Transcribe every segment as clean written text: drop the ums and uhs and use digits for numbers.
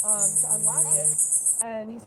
to unlock it, and he's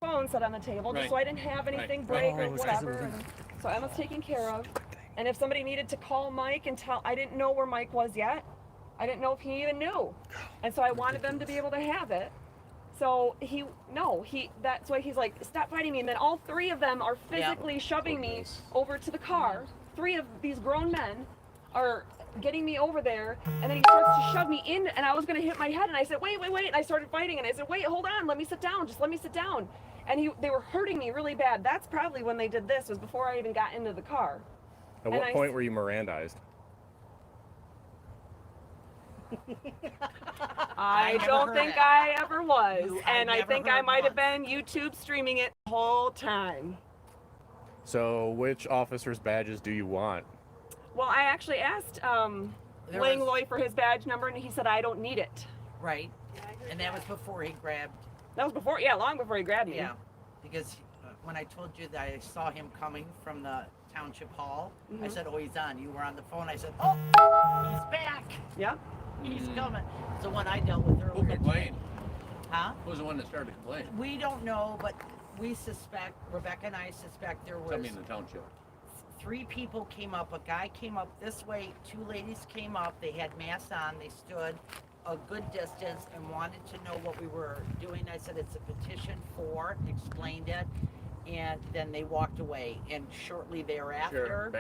phone set on the table, just so I didn't have anything break or whatever. And so Emma's taken care of. And if somebody needed to call Mike and tell, I didn't know where Mike was yet. I didn't know if he even knew. And so I wanted them to be able to have it. So that's why he's like, stop fighting me. And then all three of them are physically shoving me over to the car. Three of these grown men are getting me over there, and then he starts to shove me in, and I was going to hit my head, and I said, wait, and I started fighting, and I said, wait, hold on, let me sit down, just let me sit down. And they were hurting me really bad. That's probably when they did this, was before I even got into the car. At what point were you Mirandized? I don't think I ever was, and I think I might have been YouTube streaming it the whole time. So which officer's badges do you want? Well, I actually asked Langlois for his badge number, and he said I don't need it. Right, and that was before he grabbed. That was before, long before he grabbed me. Yeah, because when I told you that I saw him coming from the township hall, I said, oh, he's on. You were on the phone. I said, oh, he's back. Yeah. He's coming. So when I dealt with her. Who complained? Huh? Who was the one that started to complain? We don't know, but we suspect, Rebecca and I suspect there was. Somebody in the township. 3 people came up. A guy came up this way. 2 ladies came up. They had masks on. They stood a good distance and wanted to know what we were doing. I said, it's a petition for, explained it, and then they walked away. And shortly thereafter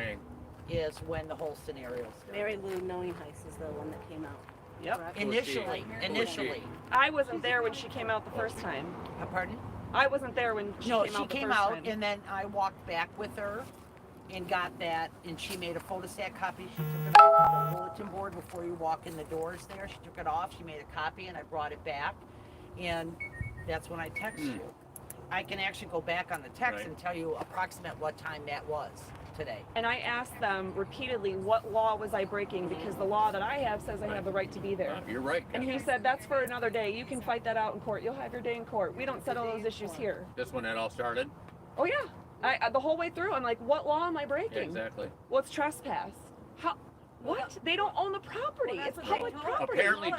is when the whole scenario started. Mary Lou Knowingheis is the one that came out. Yep. Initially. I wasn't there when she came out the first time. Pardon? I wasn't there when she came out the first time. No, she came out, and then I walked back with her and got that, and she made a photostat copy. She took it off the bulletin board before you walk in the doors there. She took it off, she made a copy, and I brought it back, and that's when I texted you. I can actually go back on the text and tell you approximate what time that was today. And I asked them repeatedly, what law was I breaking? Because the law that I have says I have the right to be there. You're right. And he said, that's for another day. You can fight that out in court. You'll have your day in court. We don't settle those issues here. That's when that all started? Oh, yeah. The whole way through, I'm like, what law am I breaking? Yeah, exactly. What's trespass? How? What? They don't own the property. It's public property. Apparently,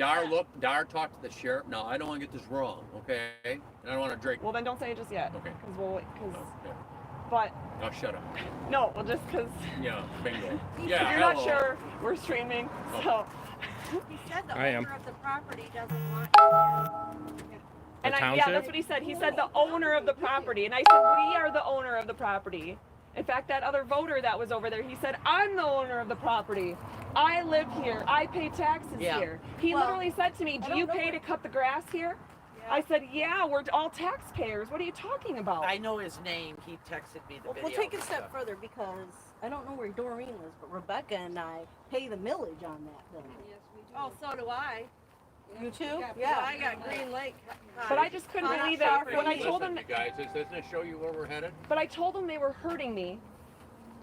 Dar talked to the sheriff. No, I don't want to get this wrong, okay? And I don't want to drink. Well, then don't say it just yet. Okay. But. Oh, shut up. No, well, just because. Yeah, bingo. Yeah, you're not sure, we're streaming, so. He said the owner of the property doesn't want you. And yeah, that's what he said. He said the owner of the property. And I said, we are the owner of the property. In fact, that other voter that was over there, he said, I'm the owner of the property. I live here. I pay taxes here. He literally said to me, do you pay to cut the grass here? Yeah. I said, yeah, we're all taxpayers. What are you talking about? I know his name. He texted me the video. We'll take it a step further because I don't know where Doreen lives, but Rebecca and I pay the millage on that building. Yes, we do. Oh, so do I. You too? Yeah, I got Green Lake. But I just couldn't believe it when I told them. Guys, doesn't it show you where we're headed? But I told them they were hurting me.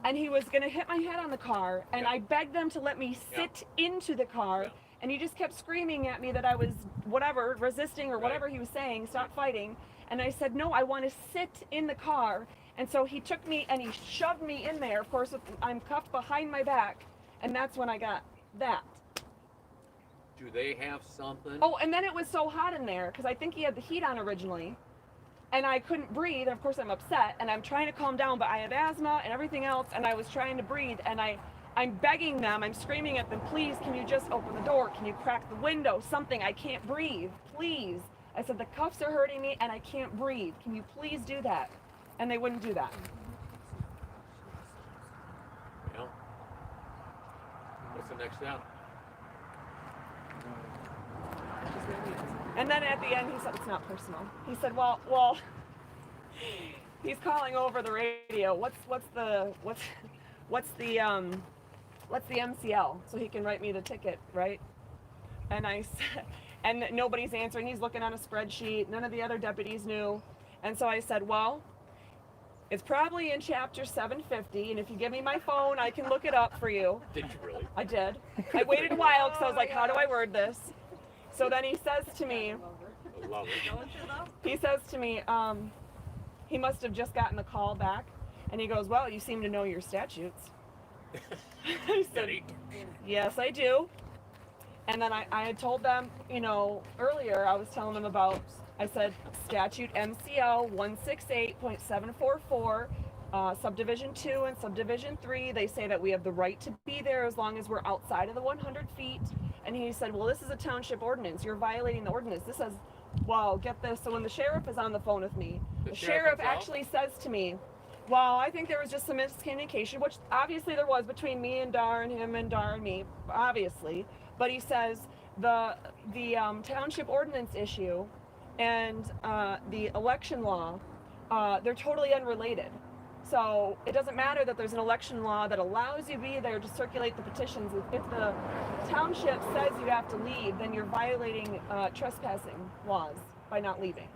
and he was gonna hit my head on the car, and I begged them to let me sit into the car, and he just kept screaming at me that I was whatever, resisting or whatever he was saying, stop fighting. And I said, no, I want to sit in the car. And so he took me and he shoved me in there. Of course, I'm cuffed behind my back, and that's when I got that. Do they have something? Oh, and then it was so hot in there because I think he had the heat on originally, and I couldn't breathe. And of course, I'm upset, and I'm trying to calm down, but I have asthma and everything else, and I was trying to breathe, and I'm begging them, I'm screaming at them, please, can you just open the door? Can you crack the window? Something, I can't breathe, please. I said, the cuffs are hurting me and I can't breathe. Can you please do that? And they wouldn't do that. Yeah. What's the next step? And then at the end, he said, it's not personal. He said, well, he's calling over the radio. What's the MCL? So he can write me the ticket, right? And I said, and nobody's answering. He's looking on a spreadsheet. None of the other deputies knew. And so I said, well, it's probably in chapter 750, and if you give me my phone, I can look it up for you. Did you really? I did. I waited a while because I was like, how do I word this? So then he says to me, I love it. he says to me, he must have just gotten the call back, and he goes, well, you seem to know your statutes. I said, yes, I do. And then I had told them, you know, earlier I was telling them about, I said, statute MCL 168.744, subdivision 2 and subdivision 3, they say that we have the right to be there as long as we're outside of the 100 feet. And he said, well, this is a township ordinance. You're violating the ordinance. This says, well, get this. So when the sheriff is on the phone with me, the sheriff actually says to me, well, I think there was just some miscommunication, which obviously there was between me and Dar and him and Dar and me, obviously. But he says the township ordinance issue and the election law, they're totally unrelated. So it doesn't matter that there's an election law that allows you to be there to circulate the petitions. If the township says you have to leave, then you're violating trespassing laws by not leaving.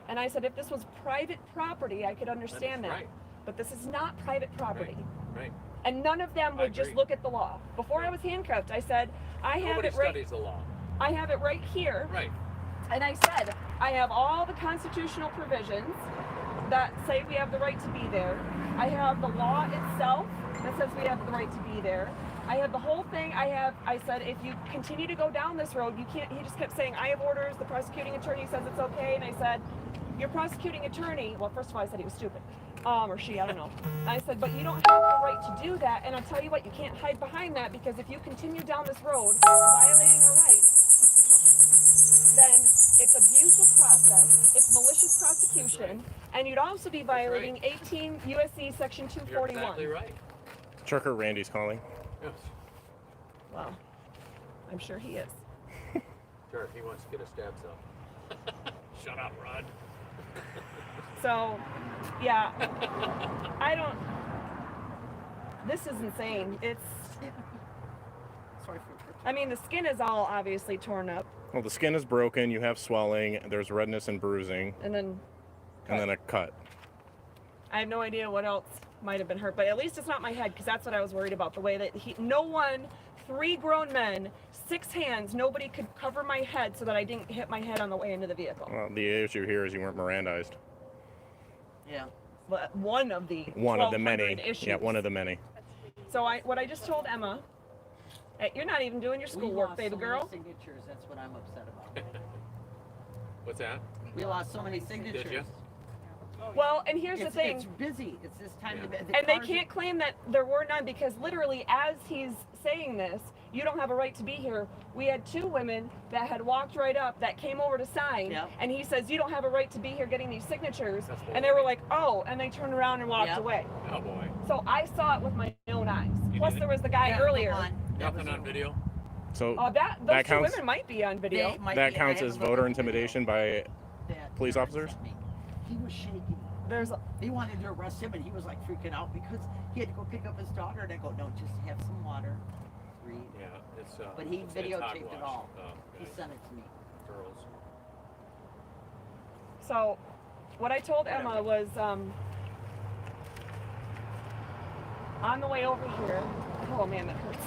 And I said, if this was private property, I could understand that. Right. But this is not private property. Right. And none of them would just look at the law. Before I was handcuffed, I said, I have Nobody it right. studies the law. I have it right here. Right. And I said, I have all the constitutional provisions that say we have the right to be there. I have the law itself that says we have the right to be there. I have the whole thing. I said, if you continue to go down this road, you can't. He just kept saying, I have orders. The prosecuting attorney says it's okay. And I said, your prosecuting attorney, well, first of all, I said he was stupid. Or she, I don't know. And I said, but you don't have the right to do that. And I'll tell you what, you can't hide behind that, because if you continue down this road violating our rights, then it's abuse of process, it's malicious prosecution, and you'd also be violating 18 USC section 241. You're exactly right. Trucker Randy's calling. Yes. Well, I'm sure he is. Sure, he wants to get his stats up. Shut up, Rod. So, yeah, this is insane. I mean, the skin is all obviously torn up. Well, the skin is broken, you have swelling, there's redness and bruising, And then a cut. I have no idea what else might have been hurt, but at least it's not my head, because that's what I was worried about. The way that no one, 3 grown men, 6 hands, nobody could cover my head so that I didn't hit my head on the way into the vehicle. Well, the issue here is you weren't Mirandized. Yeah. But one of the many. issues. Yeah, one of the many. So what I just told Emma, hey, you're not even doing your schoolwork, baby girl. Signatures. That's what I'm upset about. What's that? We lost so many signatures. Did you? Well, and here's the thing. It's busy. It's this time of the And they cars can't claim that there were none, because literally as he's saying this, you don't have a right to be here. We had 2 women that had walked right up that came over to sign, Yep. and he says, you don't have a right to be here getting these signatures. That's And they were like, oh, and they turned around and walked Yep. away. Oh boy. So I saw it with my own eyes. You Plus did it? there was the guy Yeah, earlier. come on. Nothing on video? So Those that 2 counts. women might be on video. They might That be. I counts haven't as looked voter at the video. intimidation by That police Darren officers? sent me. He was shaking. There's They wanted to arrest him, and he was like freaking out because he had to go pick up his daughter. And I go, no, just have some water, breathe. Yeah, it's But he it's videotaped it hogwash. all. Oh, He okay. sent it to me. Girls. So what I told Emma was On the way over here, oh man, that hurts.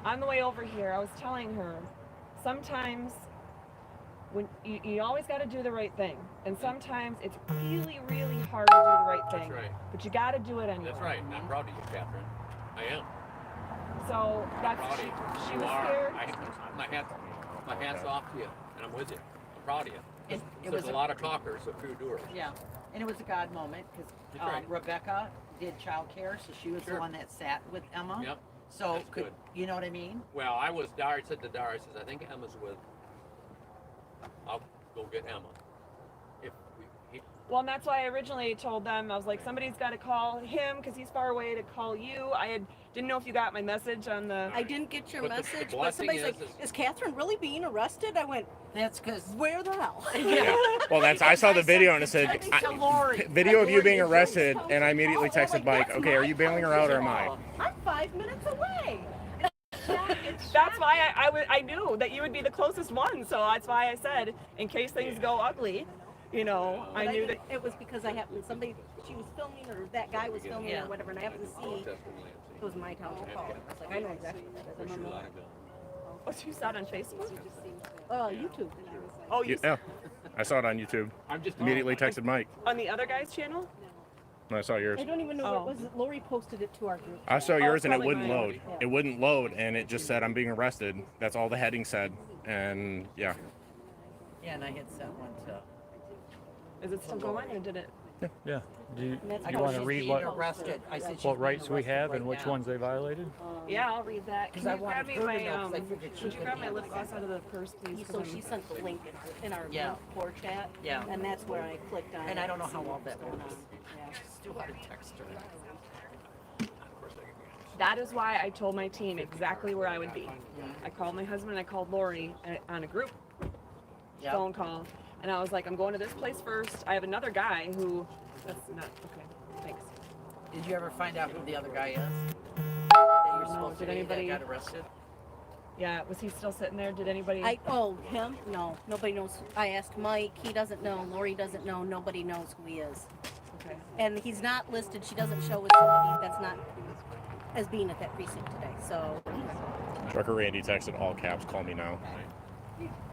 On the way over here, I was telling her, sometimes when you always got to do the right thing, and sometimes it's really, really hard to do the right thing. That's right. But you got to do it anyway. That's right. And I'm proud of you, Catherine. I am. So that's Proud of you. she You was are. scared. My hat's off to you, and I'm with you. I'm proud of you. It There's a lot of talkers, so few doers. Yeah, and it was a God moment because That's right. Rebecca did childcare, so she was Sure. the one that sat with Emma. Yep. So That's could good. you know what I mean? Well, I said to Dar, I says, I think Emma's with. I'll go get Emma. If Well, and that's why I originally told them, I was like, somebody's got to call him because he's far away to call you. Didn't know if you got my message on the. I didn't get your But the message, but blessing somebody's like, is- "Is Catherine really being arrested?" I went, That's because "Where the hell?" Yeah. Well, I saw the video and it said to Lori. video of you Lori being is arrested, and I immediately Oh, texted like, Mike, that's okay, are my you bailing her out or am I? I'm 5 minutes away. That's why I knew that you would be the closest one. So that's why I said, in case things go ugly, I knew that. It was because I happened. She was filming, or that guy was filming, Yeah. or whatever, and I happened to see it was my town hall. I was like, I know exactly what that is. Oh, you saw it on Facebook? YouTube. Oh, you Yeah, I saw it on YouTube. I'm just Immediately texted Mike. on the other guy's channel? And I saw yours. I don't even know Oh. what was it. Lori posted it to our group. I saw yours and it probably wouldn't mine. load. Yeah. It wouldn't load, and it just said I'm being arrested. That's all the heading said, and yeah. Yeah, and I had sent one to. Is it still going or did it? Yeah. Do you, And that's I you know want to she's read being what arrested. I said she's what being rights we arrested have right and which now. ones they violated? Yeah, I'll read that. Can 'Cause I you grab wanted me her to my know, 'cause I figured she Would you could grab my handle lip gloss out of the purse, please? So 'Cause she I'm- sent the link in our Yeah. core chat. Yeah. And that's where I clicked on. And it I don't know to see how well what was that going works. on. Yeah. Still got to text her. That is why I told my team exactly where I would be. I called my husband and I called Lori on a group Yeah. phone call, and I was like, I'm going to this place first. I have another guy who. That's not okay. Thanks. Did you ever find out who the other guy is? That you're supposed to did be anybody- that got arrested? Yeah, was he still sitting there? Did anybody? Him? No, nobody knows. I asked Mike. He doesn't know. Lori doesn't know. Nobody knows who he is. Okay. And he's not listed. She doesn't show as somebody that's not as being at that precinct today. So Trucker Randy texted all caps, call me now.